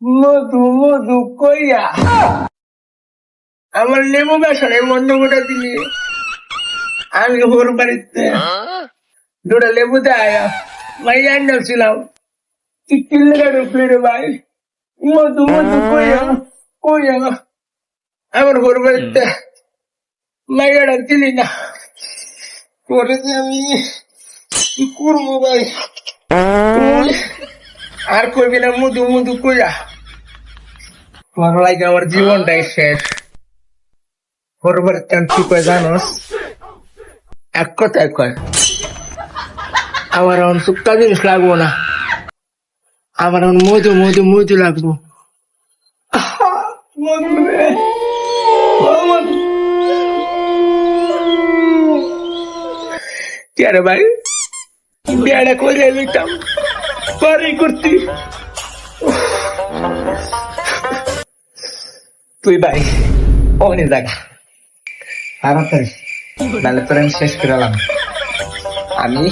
মধু মধু কইয়া আমার লেবু বেসনে বন্ধ করে দিলি। আমি ওর বাড়িতে দুটা লেবু দেয় ভাই আনছিলাম। কি কিল্লে ঢুকলি রে ভাই? মধু মধু কইয়া কইয়া আমার ওর বাড়িতে মাইয়াটা দিলি না। করে যে আমি কি করবো ভাই? আর কইবি না মধু মধু কইয়া। তোমার লাগে আমার জীবনটাই শেষ। করবার কি কয় জানোস? এক কথায় কয় আমার এখন শুক্তা জিনিস লাগবো না, আমার এখন মধু মধু মধু লাগবো। মধু রে, ও মধু। কি আরে ভাই, বিয়াটা কই যাই লইতাম পারি করতি। তুই ভাই ওখানে দেখা তাড়াতাড়ি, নাহলে তোর আমি শেষ করে আমি